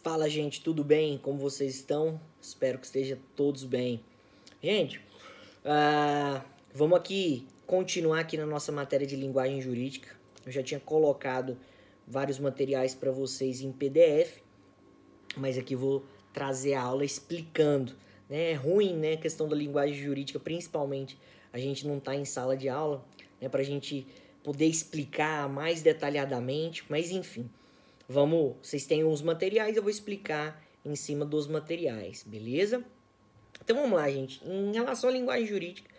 Fala, gente, tudo bem? Como vocês estão? Espero que esteja todos bem. Gente, vamos aqui continuar aqui na nossa matéria de linguagem jurídica. Eu já tinha colocado vários materiais para vocês em PDF, mas aqui vou trazer a aula explicando. Né? É ruim, né, a questão da linguagem jurídica, principalmente a gente não tá em sala de aula, né, para a gente poder explicar mais detalhadamente, mas enfim. Vocês têm os materiais, eu vou explicar em cima dos materiais, beleza? Então vamos lá, gente. Em relação à linguagem jurídica,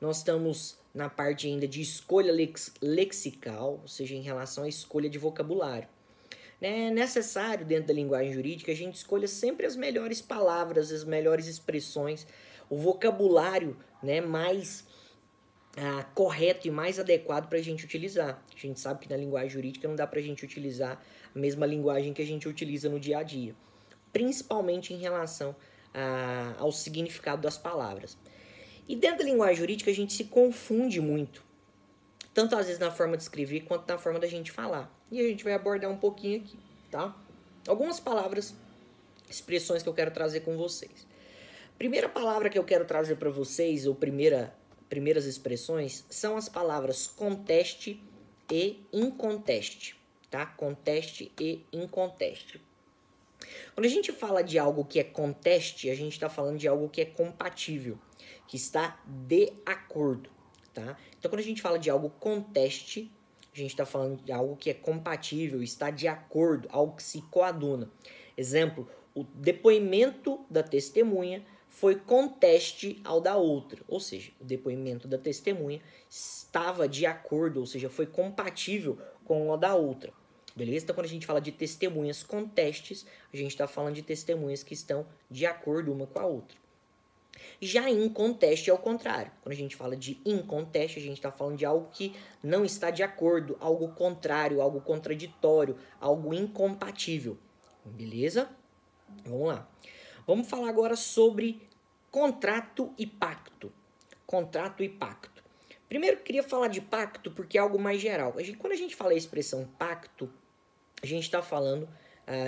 nós estamos na parte ainda de escolha lexical, ou seja, em relação à escolha de vocabulário. É necessário, dentro da linguagem jurídica, a gente escolha sempre as melhores palavras, as melhores expressões, o vocabulário, né, mais correto e mais adequado para a gente utilizar. A gente sabe que na linguagem jurídica não dá para a gente utilizar a mesma linguagem que a gente utiliza no dia a dia, principalmente em relação ao significado das palavras. E dentro da linguagem jurídica a gente se confunde muito, tanto às vezes na forma de escrever quanto na forma da gente falar. E a gente vai abordar um pouquinho aqui, tá? Algumas palavras, expressões que eu quero trazer com vocês. Primeira palavra que eu quero trazer para vocês, ou primeiras expressões, são as palavras conteste e inconteste, tá? Conteste e inconteste. Quando a gente fala de algo que é conteste, a gente está falando de algo que é compatível, que está de acordo, tá? Então, quando a gente fala de algo conteste, a gente está falando de algo que é compatível, está de acordo, algo que se coaduna. Exemplo, o depoimento da testemunha foi conteste ao da outra, ou seja, o depoimento da testemunha estava de acordo, ou seja, foi compatível com o da outra. Beleza? Então, quando a gente fala de testemunhas contestes, a gente está falando de testemunhas que estão de acordo uma com a outra. Já inconteste é o contrário. Quando a gente fala de inconteste, a gente está falando de algo que não está de acordo, algo contrário, algo contraditório, algo incompatível. Beleza? Vamos lá. Vamos falar agora sobre contrato e pacto. Contrato e pacto. Primeiro, eu queria falar de pacto porque é algo mais geral. Quando a gente fala a expressão pacto, a gente está falando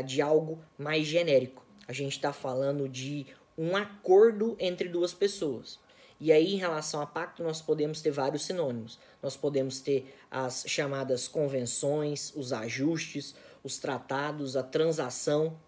de algo mais genérico. A gente está falando de um acordo entre duas pessoas. E aí, em relação a pacto, nós podemos ter vários sinônimos. Nós podemos ter as chamadas convenções, os ajustes, os tratados, a transação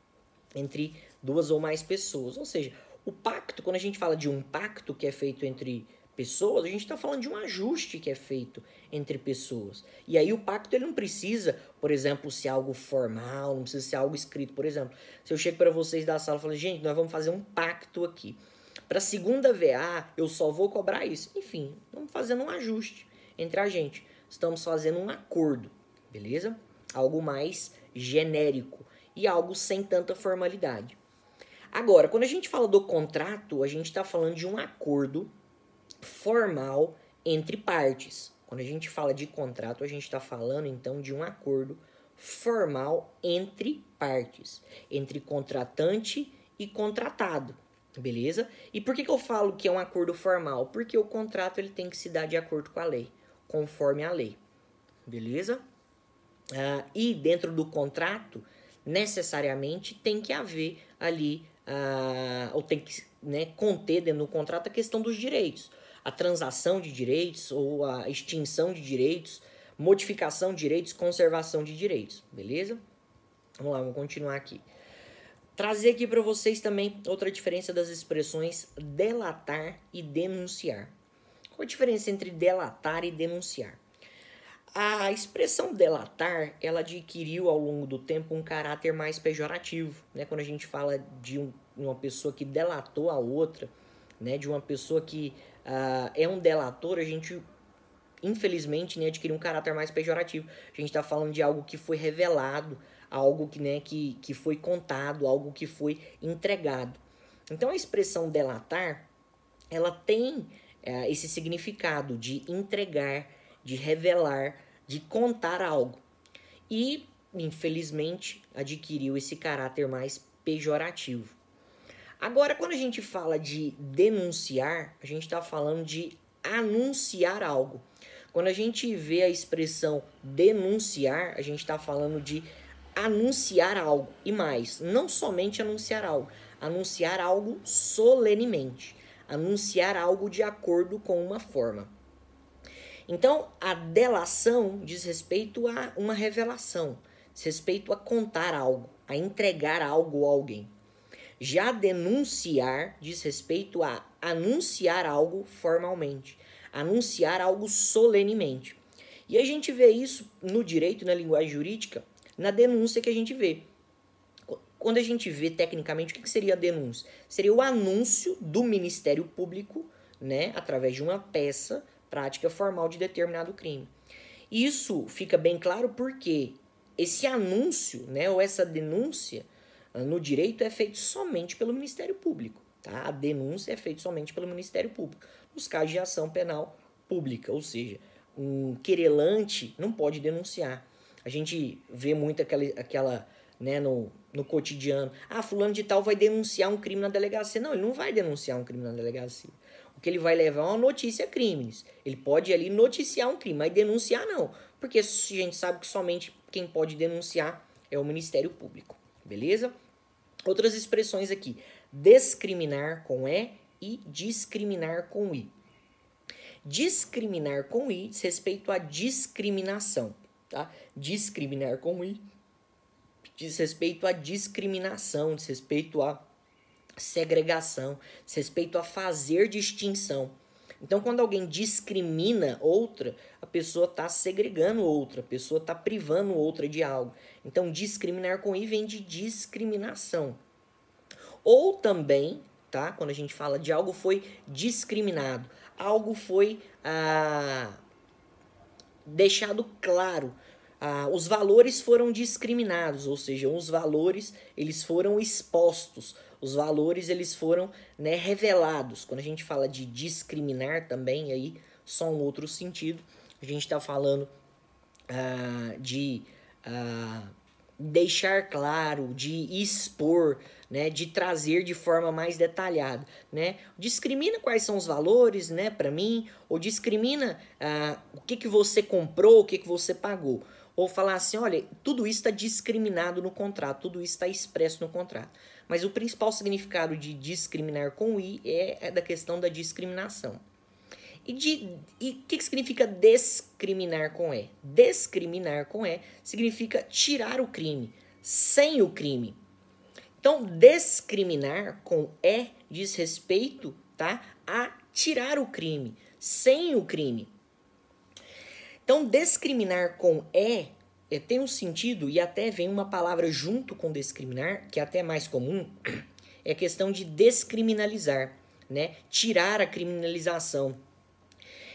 entre duas ou mais pessoas. Ou seja, o pacto, quando a gente fala de um pacto que é feito entre pessoas, a gente está falando de um ajuste que é feito entre pessoas. E aí o pacto ele não precisa, por exemplo, ser algo formal, não precisa ser algo escrito. Por exemplo, se eu chego para vocês da sala e falo, gente, nós vamos fazer um pacto aqui. Para a segunda VA, eu só vou cobrar isso. Enfim, estamos fazendo um ajuste entre a gente. Estamos fazendo um acordo, beleza? Algo mais genérico e algo sem tanta formalidade. Agora, quando a gente fala do contrato, a gente está falando de um acordo formal entre partes. Quando a gente fala de contrato, a gente está falando então de um acordo formal entre partes, entre contratante e contratado, beleza? E por que eu falo que é um acordo formal? Porque o contrato ele tem que se dar de acordo com a lei, conforme a lei, beleza? E dentro do contrato, necessariamente tem que haver ali, ou tem que conter dentro do contrato a questão dos direitos. A transação de direitos ou a extinção de direitos, modificação de direitos, conservação de direitos, beleza? Vamos lá, vamos continuar aqui. Trazer aqui para vocês também outra diferença das expressões delatar e denunciar. Qual a diferença entre delatar e denunciar? A expressão delatar, ela adquiriu ao longo do tempo um caráter mais pejorativo, né? Quando a gente fala de uma pessoa que delatou a outra, né? De uma pessoa que é um delator, a gente, infelizmente, né, adquiriu um caráter mais pejorativo. A gente está falando de algo que foi revelado, algo que foi contado, algo que foi entregado. Então, a expressão delatar, ela tem esse significado de entregar, de revelar, de contar algo. E, infelizmente, adquiriu esse caráter mais pejorativo. Agora, quando a gente fala de denunciar, a gente está falando de anunciar algo. Quando a gente vê a expressão denunciar, a gente está falando de anunciar algo. E mais, não somente anunciar algo solenemente, anunciar algo de acordo com uma forma. Então, a delação diz respeito a uma revelação, diz respeito a contar algo, a entregar algo a alguém. Já denunciar diz respeito a anunciar algo formalmente, anunciar algo solenemente. E a gente vê isso no direito e na linguagem jurídica, na denúncia que a gente vê. Quando a gente vê tecnicamente, o que seria a denúncia? Seria o anúncio do Ministério Público, né, através de uma peça, prática formal de determinado crime. Isso fica bem claro porque esse anúncio, né, ou essa denúncia no direito é feito somente pelo Ministério Público. Tá? A denúncia é feita somente pelo Ministério Público, nos casos de ação penal pública, ou seja, um querelante não pode denunciar. A gente vê muito aquela né, no cotidiano, fulano de tal vai denunciar um crime na delegacia. Não, ele não vai denunciar um crime na delegacia. O que ele vai levar é uma notícia crimes. Ele pode ali noticiar um crime, mas denunciar não. Porque a gente sabe que somente quem pode denunciar é o Ministério Público. Beleza? Outras expressões aqui. Discriminar com E e discriminar com I. Discriminar com I diz respeito à discriminação. Tá? Discriminar com I diz respeito à discriminação, diz respeito à segregação, diz respeito a fazer distinção. Então, quando alguém discrimina outra, a pessoa está segregando outra, a pessoa está privando outra de algo. Então, discriminar com I vem de discriminação. Ou também, tá? Quando a gente fala de algo foi discriminado, algo foi deixado claro, os valores foram discriminados, ou seja, os valores eles foram expostos, os valores eles foram, né, revelados. Quando a gente fala de discriminar também, aí só um outro sentido, a gente está falando de deixar claro, de expor, né, de trazer de forma mais detalhada, né? Discrimina quais são os valores, né, para mim, ou discrimina o que você comprou, o que você pagou. Ou falar assim, olha, tudo isso está discriminado no contrato, tudo isso está expresso no contrato. Mas o principal significado de discriminar com I é da questão da discriminação. E o que significa discriminar com E? Discriminar com E significa tirar o crime, sem o crime. Então, discriminar com E diz respeito, tá, a tirar o crime, sem o crime. Então, discriminar com E tem um sentido, e até vem uma palavra junto com discriminar, que é até mais comum, é a questão de descriminalizar, né? Tirar a criminalização.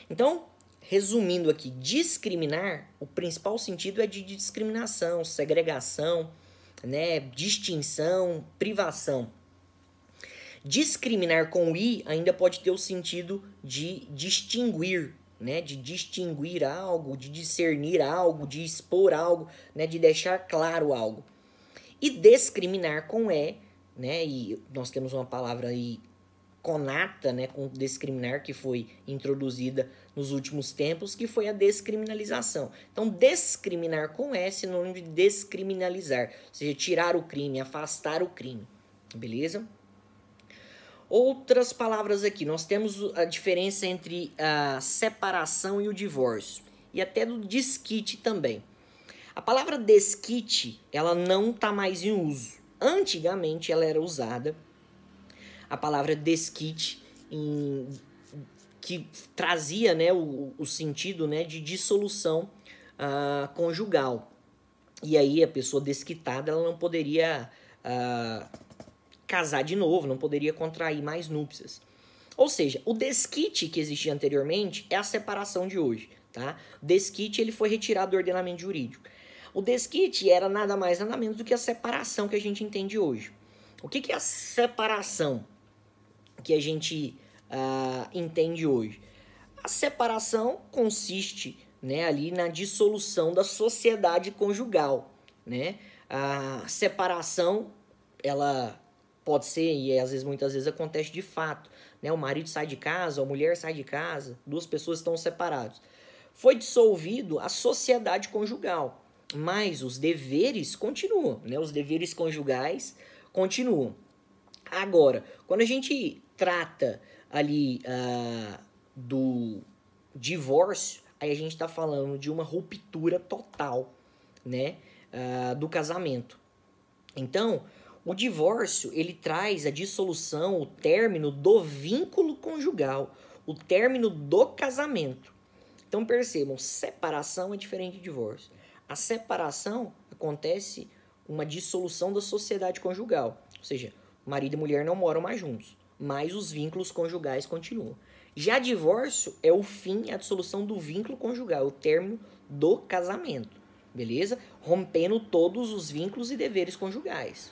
Então, resumindo aqui, discriminar, o principal sentido é de discriminação, segregação, né? Distinção, privação. Discriminar com I ainda pode ter o sentido de distinguir, né, de distinguir algo, de discernir algo, de expor algo, né, de deixar claro algo. E discriminar com E, né, e nós temos uma palavra aí conata, né, com discriminar, que foi introduzida nos últimos tempos, que foi a descriminalização. Então, discriminar com E é sinônimo de descriminalizar, ou seja, tirar o crime, afastar o crime, beleza? Outras palavras aqui, nós temos a diferença entre a separação e o divórcio, e até do desquite também. A palavra desquite, ela não está mais em uso. Antigamente ela era usada, a palavra desquite, que trazia, né, o sentido, né, de dissolução conjugal. E aí a pessoa desquitada ela não poderia casar de novo, não poderia contrair mais núpcias. Ou seja, o desquite que existia anteriormente é a separação de hoje, tá? O desquite ele foi retirado do ordenamento jurídico. O desquite era nada mais nada menos do que a separação que a gente entende hoje. O que é a separação que a gente entende hoje? A separação consiste, né, ali na dissolução da sociedade conjugal, né? A separação, ela pode ser, e às vezes, muitas vezes acontece de fato, né? O marido sai de casa, a mulher sai de casa, duas pessoas estão separadas. Foi dissolvido a sociedade conjugal. mas os deveres continuam, né? Os deveres conjugais continuam. Agora, quando a gente trata ali do divórcio, aí a gente está falando de uma ruptura total, né, do casamento. Então, o divórcio, ele traz a dissolução, o término do vínculo conjugal, o término do casamento. Então, percebam, separação é diferente de divórcio. A separação acontece uma dissolução da sociedade conjugal, ou seja, marido e mulher não moram mais juntos, mas os vínculos conjugais continuam. Já divórcio é o fim, a dissolução do vínculo conjugal, o término do casamento, beleza? Rompendo todos os vínculos e deveres conjugais.